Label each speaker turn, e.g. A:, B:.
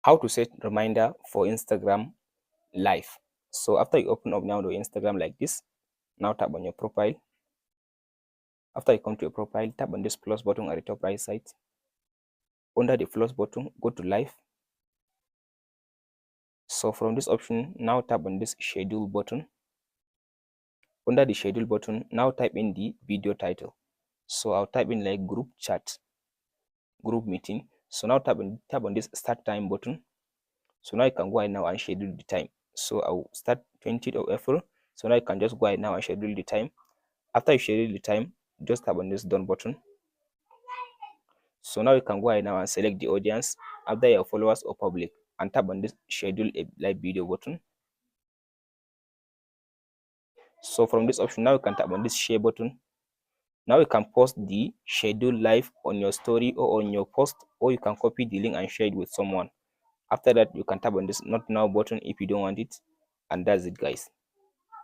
A: How to set reminder for Instagram live. So after you open up now the Instagram like this, now tap on your profile. After you come to your profile, tap on this plus button at the top right side. Under the plus button, go to live. So from this option, now tap on this schedule button. Under the schedule button, now type in the video title. So I'll type in like group chat, group meeting. So now tap on this start time button. So now you can go ahead now and schedule the time. So I'll start 20th of April. So now you can just go ahead now and schedule the time. After you schedule the time, just tap on this done button. So now you can go ahead now and select the audience, either your followers or public, and tap on this schedule a live video button. So from this option, now you can tap on this share button. Now you can post the schedule live on your story or on your post, or you can copy the link and share it with someone. After that, you can tap on this not now button if you don't want it, and that's it, guys.